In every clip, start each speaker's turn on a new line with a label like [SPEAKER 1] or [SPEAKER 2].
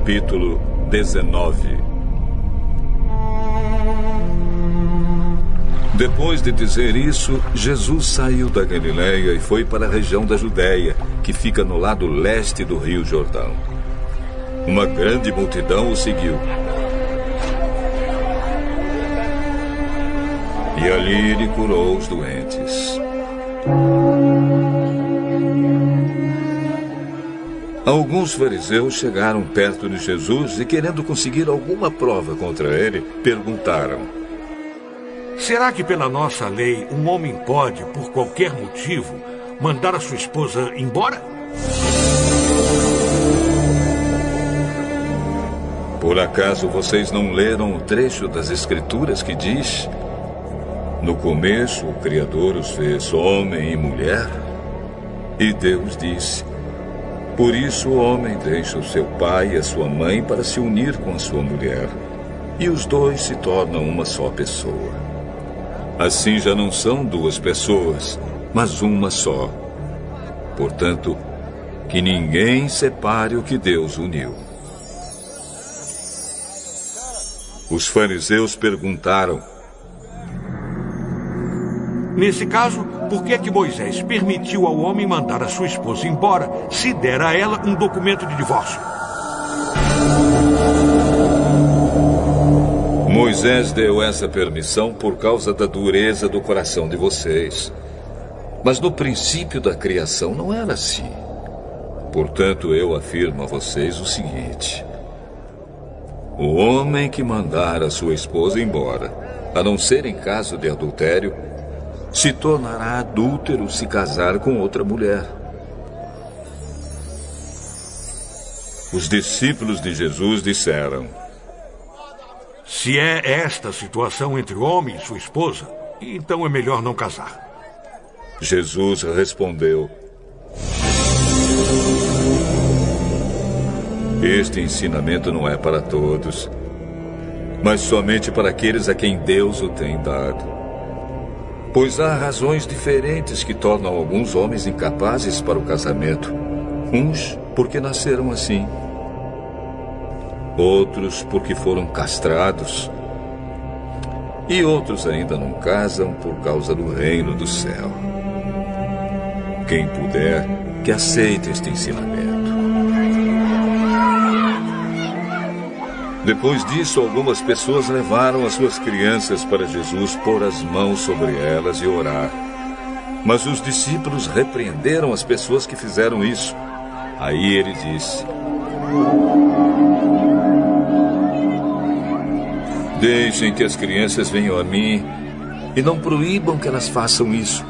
[SPEAKER 1] Capítulo 19. Depois de dizer isso, Jesus saiu da Galiléia e foi para a região da Judéia, que fica no lado leste do Rio Jordão. Uma grande multidão o seguiu. E ali ele curou os doentes. Alguns fariseus chegaram perto de Jesus e, querendo conseguir alguma prova contra ele, perguntaram:
[SPEAKER 2] será que pela nossa lei um homem pode, por qualquer motivo, mandar a sua esposa embora?
[SPEAKER 1] Por acaso vocês não leram o trecho das Escrituras que diz: no começo o Criador os fez homem e mulher? E Deus disse: por isso o homem deixa o seu pai e a sua mãe para se unir com a sua mulher, e os dois se tornam uma só pessoa. Assim já não são duas pessoas, mas uma só. Portanto, que ninguém separe o que Deus uniu. Os fariseus perguntaram:
[SPEAKER 2] nesse caso, por que é que Moisés permitiu ao homem mandar a sua esposa embora se der a ela um documento de divórcio?
[SPEAKER 1] Moisés deu essa permissão por causa da dureza do coração de vocês. Mas no princípio da criação não era assim. Portanto, eu afirmo a vocês o seguinte: o homem que mandar a sua esposa embora, a não ser em caso de adultério, se tornará adúltero se casar com outra mulher. Os discípulos de Jesus disseram:
[SPEAKER 2] se é esta a situação entre o homem e sua esposa, então é melhor não casar.
[SPEAKER 1] Jesus respondeu: este ensinamento não é para todos, mas somente para aqueles a quem Deus o tem dado. Pois há razões diferentes que tornam alguns homens incapazes para o casamento. Uns porque nasceram assim, outros porque foram castrados, e outros ainda não casam por causa do reino do céu. Quem puder, que aceite este ensinamento. Depois disso, algumas pessoas levaram as suas crianças para Jesus pôr as mãos sobre elas e orar. Mas os discípulos repreenderam as pessoas que fizeram isso. Aí ele disse: deixem que as crianças venham a mim e não proíbam que elas façam isso,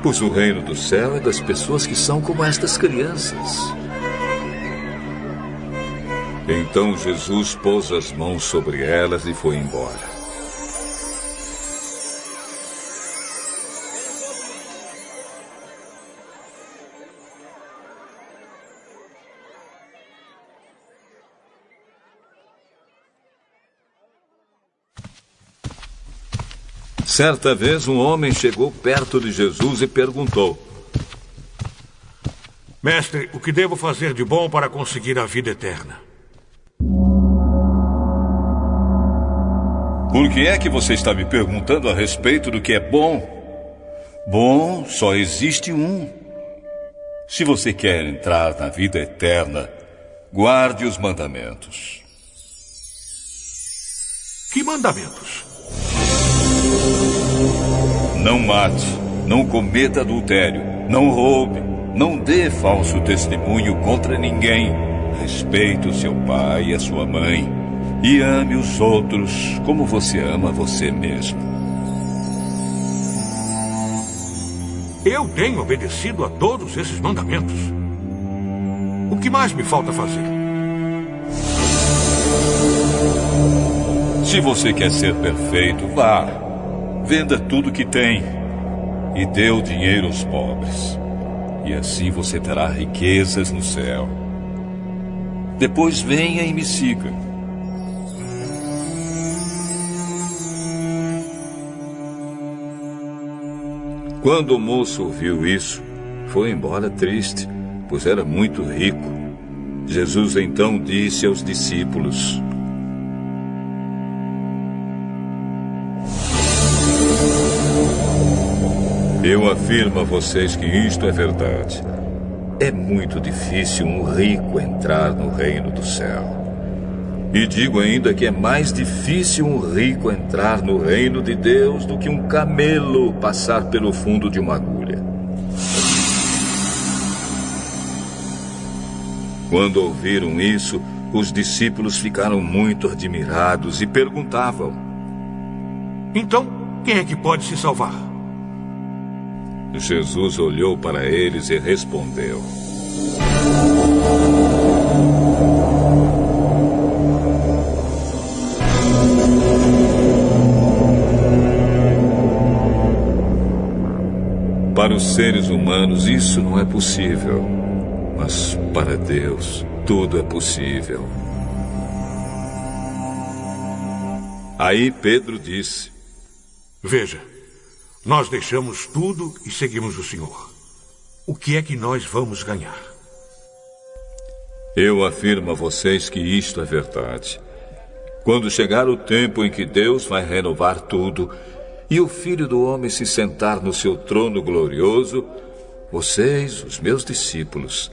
[SPEAKER 1] pois o reino do céu é das pessoas que são como estas crianças. Então Jesus pôs as mãos sobre elas e foi embora. Certa vez um homem chegou perto de Jesus e perguntou:
[SPEAKER 2] mestre, o que devo fazer de bom para conseguir a vida eterna?
[SPEAKER 3] Por que é que você está me perguntando a respeito do que é bom? Bom, só existe um. Se você quer entrar na vida eterna, guarde os mandamentos.
[SPEAKER 2] Que mandamentos?
[SPEAKER 3] Não mate, não cometa adultério, não roube, não dê falso testemunho contra ninguém. Respeite o seu pai e a sua mãe. E ame os outros como você ama você mesmo.
[SPEAKER 2] Eu tenho obedecido a todos esses mandamentos. O que mais me falta fazer?
[SPEAKER 3] Se você quer ser perfeito, vá. Venda tudo que tem e dê o dinheiro aos pobres. E assim você terá riquezas no céu. Depois venha e me siga.
[SPEAKER 1] Quando o moço ouviu isso, foi embora triste, pois era muito rico. Jesus então disse aos discípulos: Eu afirmo a vocês que isto é verdade. É muito difícil um rico entrar no reino do céu. E digo ainda que é mais difícil um rico entrar no reino de Deus do que um camelo passar pelo fundo de uma agulha. Quando ouviram isso, os discípulos ficaram muito admirados e perguntavam:
[SPEAKER 2] Então, quem é que pode se salvar?
[SPEAKER 1] Jesus olhou para eles e respondeu: Para os seres humanos isso não é possível, mas para Deus tudo é possível. Aí Pedro disse:
[SPEAKER 2] Veja, nós deixamos tudo e seguimos o Senhor. O que é que nós vamos ganhar?
[SPEAKER 1] Eu afirmo a vocês que isto é verdade. Quando chegar o tempo em que Deus vai renovar tudo e o Filho do Homem se sentar no seu trono glorioso, vocês, os meus discípulos,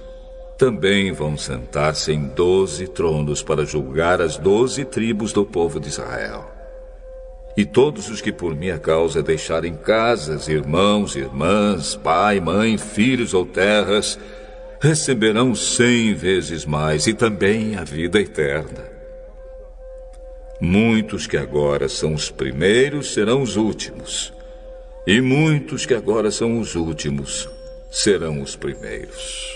[SPEAKER 1] também vão sentar-se em 12 tronos para julgar as 12 tribos do povo de Israel. E todos os que por minha causa deixarem casas, irmãos, irmãs, pai, mãe, filhos ou terras, receberão 100 vezes mais e também a vida eterna. Muitos que agora são os primeiros serão os últimos, e muitos que agora são os últimos serão os primeiros.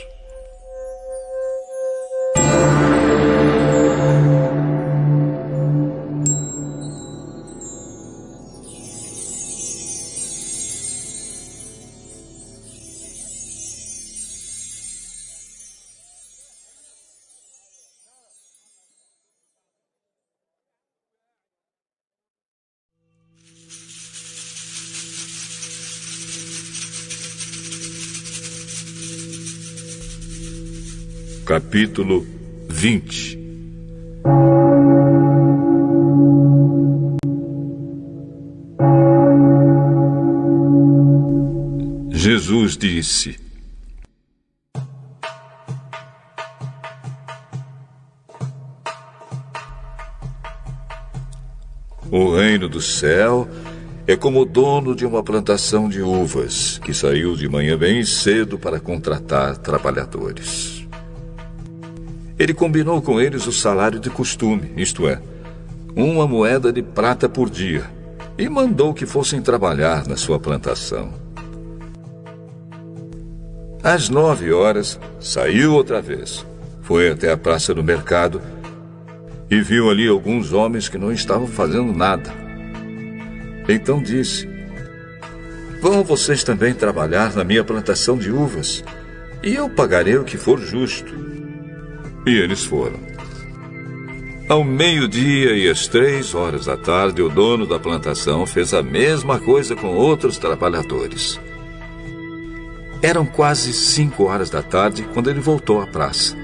[SPEAKER 1] Capítulo 20. Jesus disse: O reino do céu é como o dono de uma plantação de uvas, que saiu de manhã bem cedo para contratar trabalhadores. Ele combinou com eles o salário de costume, isto é, 1 moeda de prata por dia, e mandou que fossem trabalhar na sua plantação. Às 9 horas, saiu outra vez, foi até a praça do mercado e viu ali alguns homens que não estavam fazendo nada. Então disse: Vão vocês também trabalhar na minha plantação de uvas, e eu pagarei o que for justo. E eles foram. Ao meio-dia e às 3 horas da tarde, o dono da plantação fez a mesma coisa com outros trabalhadores. Eram quase 5 horas da tarde quando ele voltou à praça.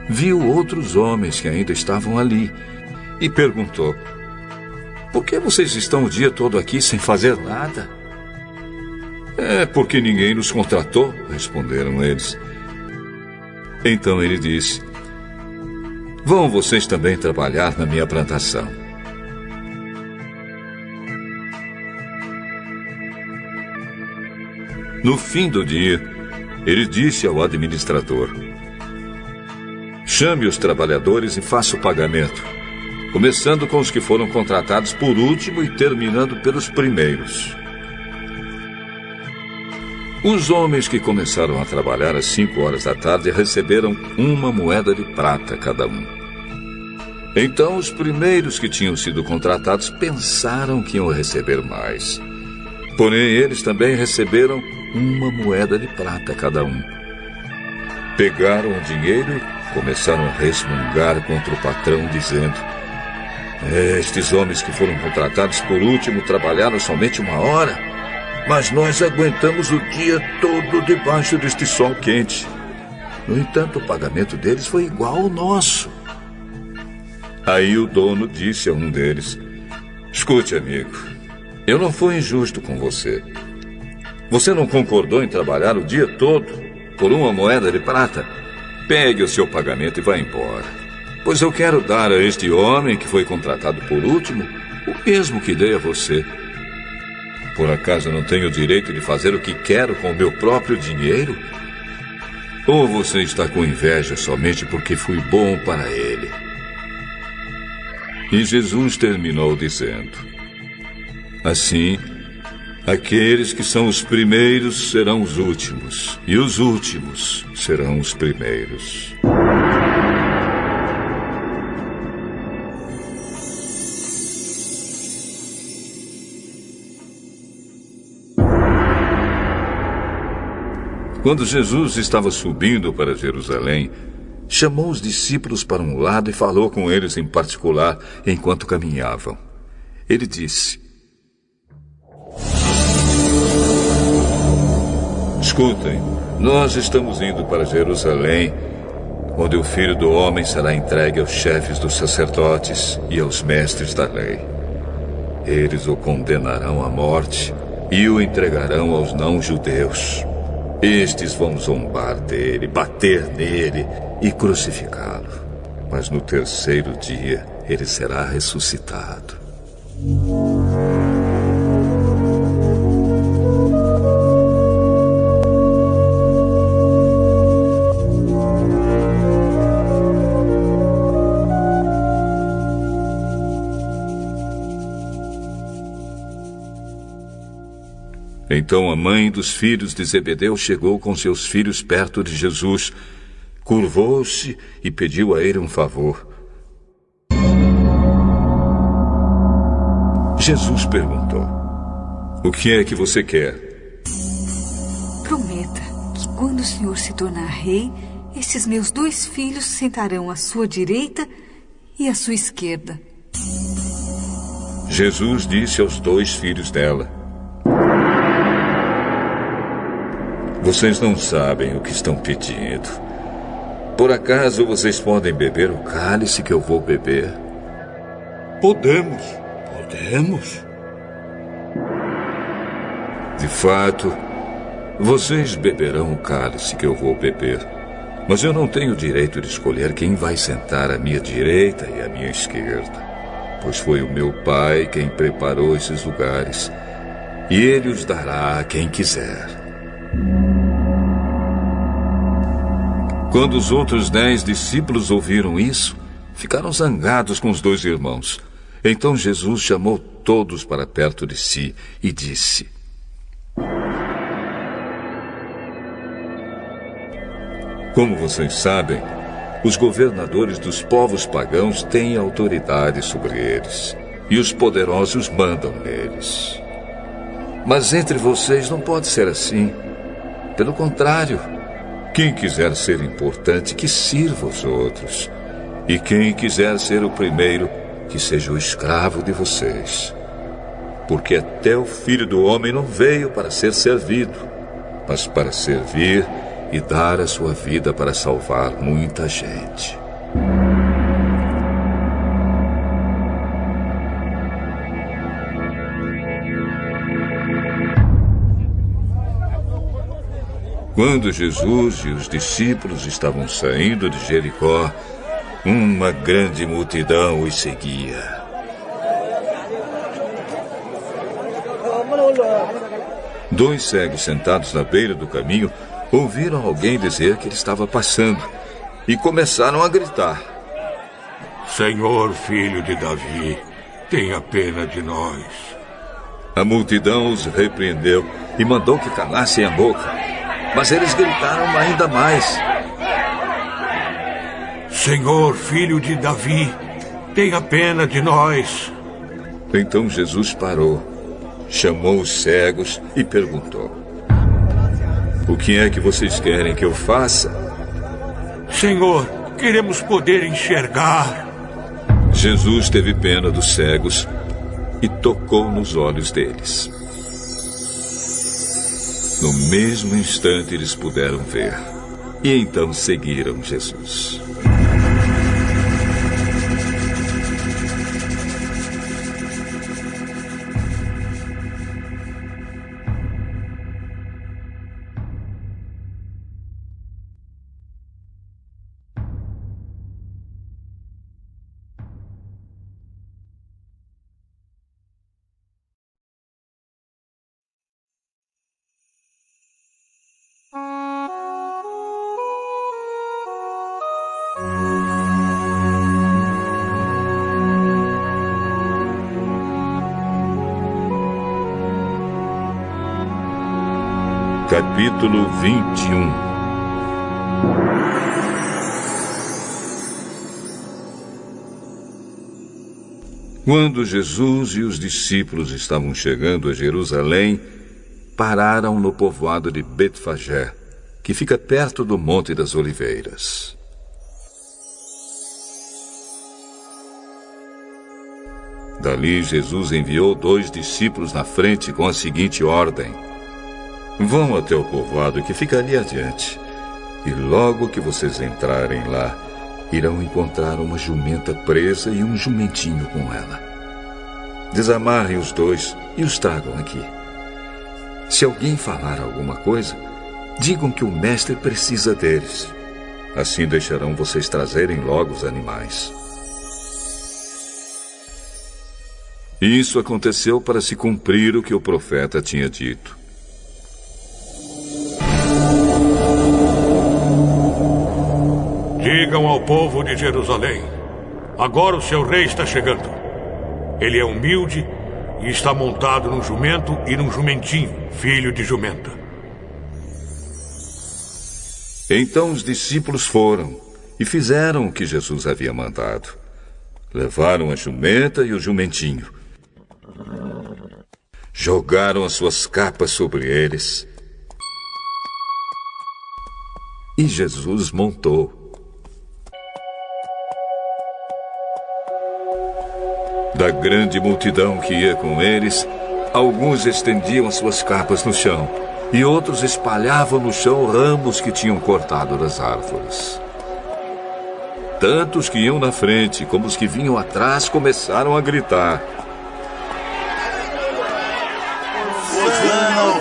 [SPEAKER 1] Viu outros homens que ainda estavam ali e perguntou: Por que vocês estão o dia todo aqui sem fazer nada? É porque ninguém nos contratou, responderam eles. Então ele disse: Vão vocês também trabalhar na minha plantação. No fim do dia, ele disse ao administrador: Chame os trabalhadores e faça o pagamento, começando com os que foram contratados por último e terminando pelos primeiros. Os homens que começaram a trabalhar às 5 horas da tarde receberam 1 moeda de prata cada um. Então os primeiros que tinham sido contratados pensaram que iam receber mais. Porém, eles também receberam 1 moeda de prata cada um. Pegaram o dinheiro e começaram a resmungar contra o patrão, dizendo: Estes homens que foram contratados por último trabalharam somente 1 hora. Mas nós aguentamos o dia todo debaixo deste sol quente. No entanto, o pagamento deles foi igual ao nosso. Aí o dono disse a um deles: escute, amigo, eu não fui injusto com você. Você não concordou em trabalhar o dia todo por uma moeda de prata? Pegue o seu pagamento e vá embora. Pois eu quero dar a este homem que foi contratado por último o mesmo que dei a você. Por acaso não tenho o direito de fazer o que quero com o meu próprio dinheiro? Ou você está com inveja somente porque fui bom para ele? E Jesus terminou dizendo: assim, aqueles que são os primeiros serão os últimos, e os últimos serão os primeiros. Quando Jesus estava subindo para Jerusalém, chamou os discípulos para um lado e falou com eles em particular enquanto caminhavam. Ele disse: escutem, nós estamos indo para Jerusalém, onde o Filho do Homem será entregue aos chefes dos sacerdotes e aos mestres da lei. Eles o condenarão à morte e o entregarão aos não-judeus. Estes vão zombar dele, bater nele e crucificá-lo. Mas no terceiro dia ele será ressuscitado. Então a mãe dos filhos de Zebedeu chegou com seus filhos perto de Jesus, curvou-se e pediu a ele um favor. Jesus perguntou: o que é que você quer?
[SPEAKER 4] Prometa que quando o Senhor se tornar rei, esses meus 2 filhos sentarão à sua direita e à sua esquerda.
[SPEAKER 1] Jesus disse aos 2 filhos dela: vocês não sabem o que estão pedindo. Por acaso vocês podem beber o cálice que eu vou beber?
[SPEAKER 2] Podemos.
[SPEAKER 1] De fato, vocês beberão o cálice que eu vou beber. Mas eu não tenho o direito de escolher quem vai sentar à minha direita e à minha esquerda. Pois foi o meu Pai quem preparou esses lugares. E Ele os dará a quem quiser. Quando os outros 10 discípulos ouviram isso, ficaram zangados com os 2 irmãos. Então Jesus chamou todos para perto de si e disse: como vocês sabem, os governadores dos povos pagãos têm autoridade sobre eles, e os poderosos mandam neles. Mas entre vocês não pode ser assim. Pelo contrário, quem quiser ser importante, que sirva os outros. E quem quiser ser o primeiro, que seja o escravo de vocês. Porque até o Filho do Homem não veio para ser servido, mas para servir e dar a sua vida para salvar muita gente. Quando Jesus e os discípulos estavam saindo de Jericó, uma grande multidão os seguia. Dois cegos sentados na beira do caminho ouviram alguém dizer que ele estava passando e começaram a gritar:
[SPEAKER 2] Senhor, filho de Davi, tenha pena de nós.
[SPEAKER 1] A multidão os repreendeu e mandou que calassem a boca. Mas eles gritaram ainda mais:
[SPEAKER 2] Senhor, filho de Davi, tenha pena de nós.
[SPEAKER 1] Então Jesus parou, chamou os cegos e perguntou: o que é que vocês querem que eu faça?
[SPEAKER 2] Senhor, queremos poder enxergar.
[SPEAKER 1] Jesus teve pena dos cegos e tocou nos olhos deles. No mesmo instante eles puderam ver. e então seguiram Jesus. Capítulo 21. Quando Jesus e os discípulos estavam chegando a Jerusalém, pararam no povoado de Betfagé, que fica perto do Monte das Oliveiras. Dali, Jesus enviou 2 discípulos na frente com a seguinte ordem: vão até o povoado que fica ali adiante, e logo que vocês entrarem lá, irão encontrar uma jumenta presa e um jumentinho com ela. Desamarrem os 2 e os tragam aqui. Se alguém falar alguma coisa, digam que o mestre precisa deles. Assim deixarão vocês trazerem logo os animais. Isso aconteceu para se cumprir o que o profeta tinha dito.
[SPEAKER 2] Digam ao povo de Jerusalém: agora o seu rei está chegando. Ele é humilde e está montado num jumento e num jumentinho, filho de jumenta.
[SPEAKER 1] Então os discípulos foram e fizeram o que Jesus havia mandado. Levaram a jumenta e o jumentinho. Jogaram as suas capas sobre eles. E Jesus montou. Da grande multidão que ia com eles, alguns estendiam as suas capas no chão e outros espalhavam no chão ramos que tinham cortado das árvores. Tanto os que iam na frente como os que vinham atrás começaram a gritar:
[SPEAKER 5] Hosana,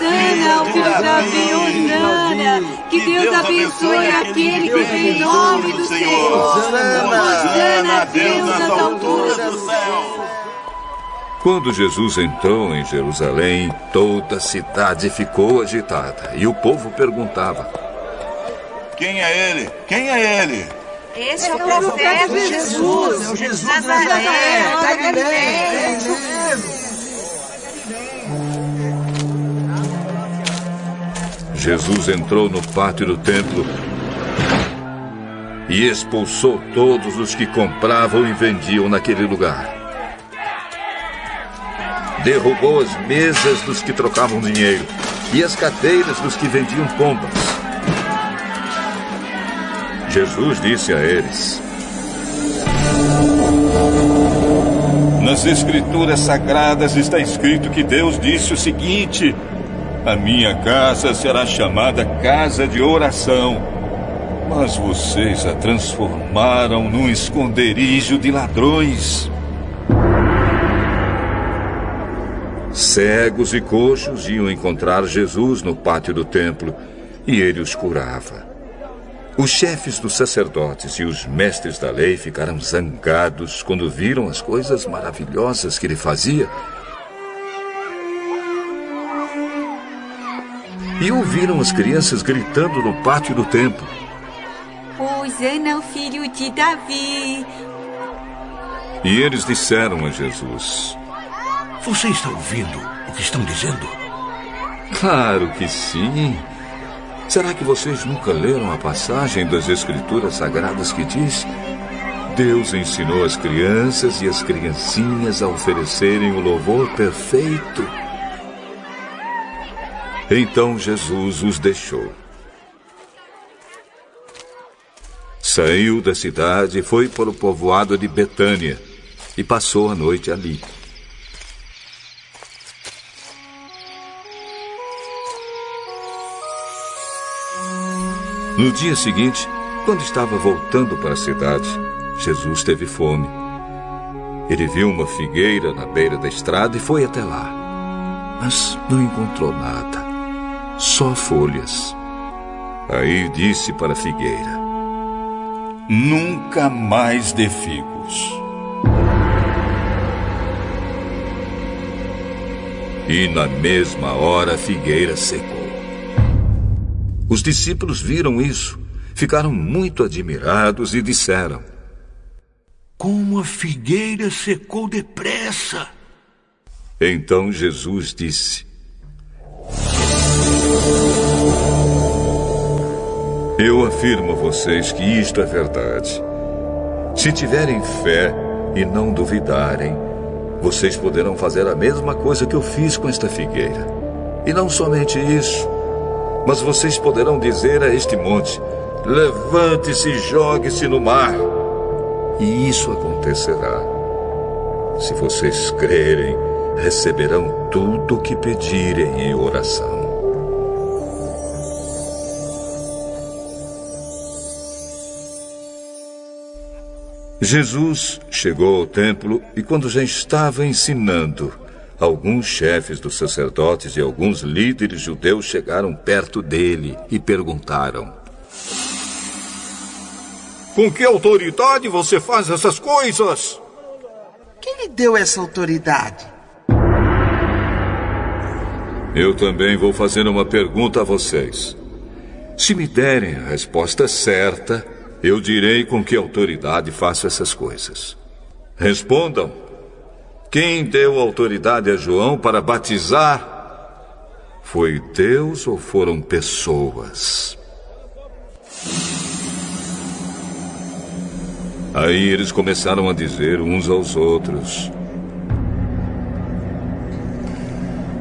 [SPEAKER 5] o filho de Davi, Hosana! Que Deus abençoe aquele que vem em nome do Senhor! Hosana a Deus nas alturas do céu!
[SPEAKER 1] Quando Jesus entrou em Jerusalém, toda a cidade ficou agitada e o povo perguntava:
[SPEAKER 6] quem é ele? Quem é ele?
[SPEAKER 5] Este é o profeta Jesus, é o Jesus de Nazaré, da Galileia.
[SPEAKER 1] Jesus entrou no pátio do templo e expulsou todos os que compravam e vendiam naquele lugar. Derrubou as mesas dos que trocavam dinheiro e as cadeiras dos que vendiam pombas. Jesus disse a eles:
[SPEAKER 3] nas Escrituras Sagradas está escrito que Deus disse o seguinte: a minha casa será chamada casa de oração, mas vocês a transformaram num esconderijo de ladrões.
[SPEAKER 1] Cegos e coxos iam encontrar Jesus no pátio do templo e ele os curava. Os chefes dos sacerdotes e os mestres da lei ficaram zangados quando viram as coisas maravilhosas que ele fazia e ouviram as crianças gritando no pátio do templo:
[SPEAKER 5] Hosana, o filho de Davi!
[SPEAKER 1] E eles disseram a Jesus:
[SPEAKER 2] Você está ouvindo o que estão dizendo?
[SPEAKER 1] Claro que sim. Será que vocês nunca leram a passagem das Escrituras Sagradas que diz: Deus ensinou as crianças e as criancinhas a oferecerem o louvor perfeito? Então Jesus os deixou. Saiu da cidade e foi para o povoado de Betânia e passou a noite ali. No dia seguinte, quando estava voltando para a cidade, Jesus teve fome. Ele viu uma figueira na beira da estrada e foi até lá. Mas não encontrou nada, só folhas. Aí disse para a figueira:
[SPEAKER 3] nunca mais dê figos.
[SPEAKER 1] E na mesma hora a figueira secou. Os discípulos viram isso, ficaram muito admirados e disseram:
[SPEAKER 2] como a figueira secou depressa!
[SPEAKER 1] Então Jesus disse: eu afirmo a vocês que isto é verdade. Se tiverem fé e não duvidarem, vocês poderão fazer a mesma coisa que eu fiz com esta figueira. E não somente isso, mas vocês poderão dizer a este monte: levante-se e jogue-se no mar. E isso acontecerá. Se vocês crerem, receberão tudo o que pedirem em oração. Jesus chegou ao templo e, quando já estava ensinando, alguns chefes dos sacerdotes e alguns líderes judeus chegaram perto dele e perguntaram: com que autoridade você faz essas coisas?
[SPEAKER 7] Quem lhe deu essa autoridade?
[SPEAKER 1] Eu também vou fazer uma pergunta a vocês. Se me derem a resposta certa, eu direi com que autoridade faço essas coisas. Respondam. Quem deu autoridade a João para batizar? Foi Deus ou foram pessoas? Aí eles começaram a dizer uns aos outros: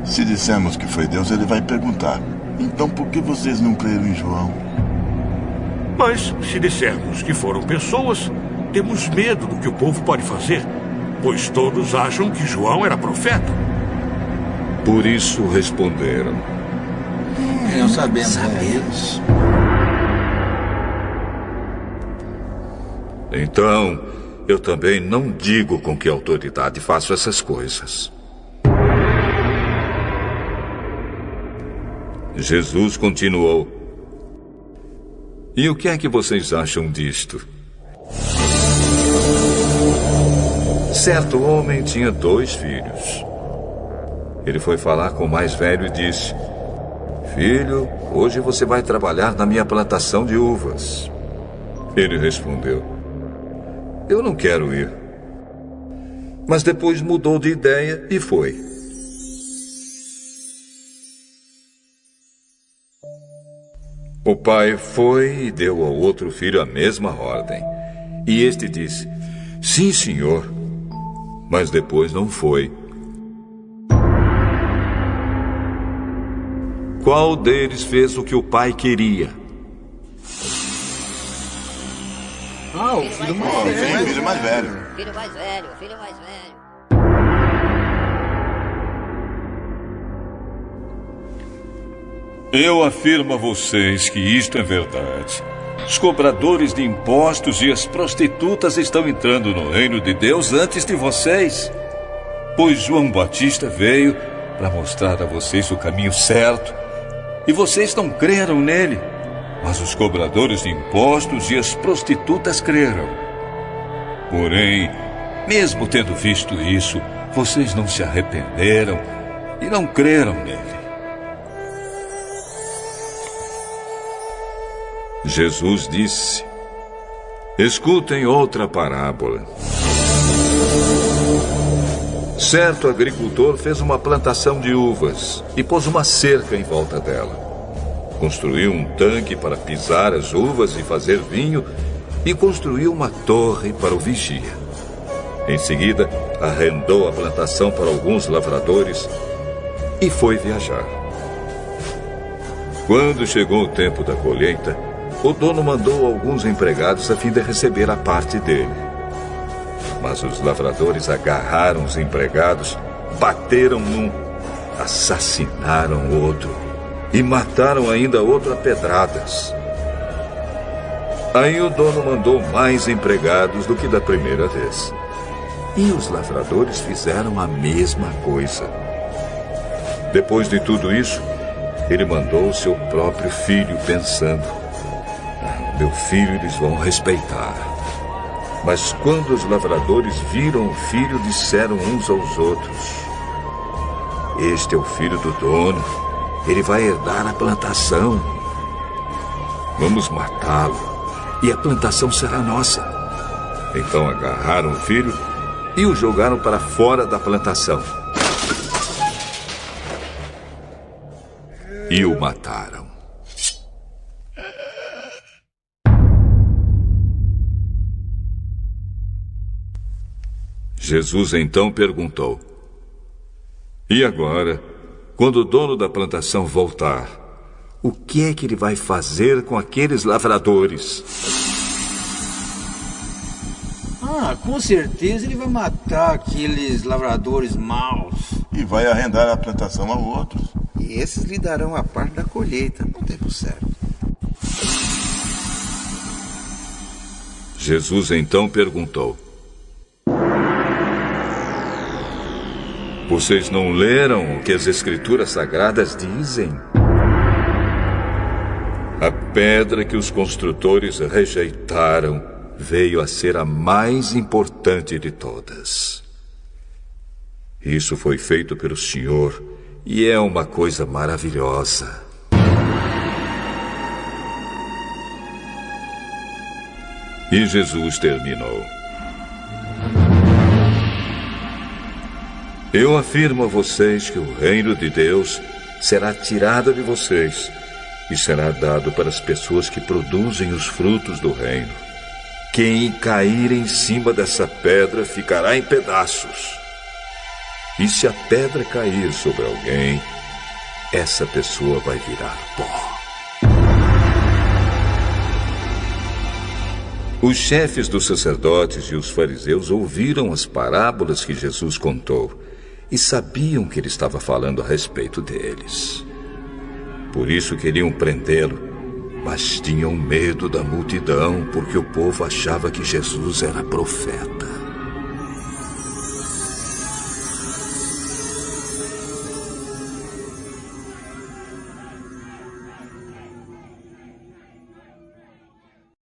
[SPEAKER 6] se dissermos que foi Deus, ele vai perguntar: então por que vocês não creram em João?
[SPEAKER 2] Mas se dissermos que foram pessoas, temos medo do que o povo pode fazer, pois todos acham que João era profeta.
[SPEAKER 1] Por isso responderam:
[SPEAKER 7] Não sabemos.
[SPEAKER 1] Então, eu também não digo com que autoridade faço essas coisas. Jesus continuou: e o que é que vocês acham disto? Certo homem tinha 2 filhos. Ele foi falar com o mais velho e disse: filho, hoje você vai trabalhar na minha plantação de uvas. Ele respondeu: eu não quero ir. Mas depois mudou de ideia e foi. O pai foi e deu ao outro filho a mesma ordem. E este disse: sim, senhor. Mas depois não foi. Qual deles fez o que o pai queria?
[SPEAKER 7] O filho mais velho.
[SPEAKER 6] Filho mais velho.
[SPEAKER 5] Filho mais velho, filho mais velho.
[SPEAKER 3] Eu afirmo a vocês que isto é verdade. Os cobradores de impostos e as prostitutas estão entrando no reino de Deus antes de vocês. Pois João Batista veio para mostrar a vocês o caminho certo, e vocês não creram nele. Mas os cobradores de impostos e as prostitutas creram. Porém, mesmo tendo visto isso, vocês não se arrependeram e não creram nele.
[SPEAKER 1] Jesus disse: escutem outra parábola. Certo agricultor fez uma plantação de uvas e pôs uma cerca em volta dela. Construiu um tanque para pisar as uvas e fazer vinho e construiu uma torre para o vigia. Em seguida, arrendou a plantação para alguns lavradores e foi viajar. Quando chegou o tempo da colheita, o dono mandou alguns empregados a fim de receber a parte dele. Mas os lavradores agarraram os empregados, bateram num, assassinaram outro e mataram ainda outro a pedradas. Aí o dono mandou mais empregados do que da primeira vez. E os lavradores fizeram a mesma coisa. Depois de tudo isso, ele mandou seu próprio filho, pensando: meu filho eles vão respeitar. Mas quando os lavradores viram o filho, disseram uns aos outros: este é o filho do dono, ele vai herdar a plantação. Vamos matá-lo e a plantação será nossa. Então agarraram o filho e o jogaram para fora da plantação. E o mataram. Jesus então perguntou: e agora, quando o dono da plantação voltar, o que é que ele vai fazer com aqueles lavradores?
[SPEAKER 7] Com certeza ele vai matar aqueles lavradores maus.
[SPEAKER 6] E vai arrendar a plantação a outros.
[SPEAKER 8] E esses lhe darão a parte da colheita no tempo certo.
[SPEAKER 1] Jesus então perguntou: vocês não leram o que as Escrituras Sagradas dizem? A pedra que os construtores rejeitaram veio a ser a mais importante de todas. Isso foi feito pelo Senhor e é uma coisa maravilhosa. E Jesus terminou: eu afirmo a vocês que o reino de Deus será tirado de vocês e será dado para as pessoas que produzem os frutos do reino. Quem cair em cima dessa pedra ficará em pedaços. E se a pedra cair sobre alguém, essa pessoa vai virar pó. Os chefes dos sacerdotes e os fariseus ouviram as parábolas que Jesus contou e sabiam que ele estava falando a respeito deles. Por isso queriam prendê-lo, mas tinham medo da multidão, porque o povo achava que Jesus era profeta.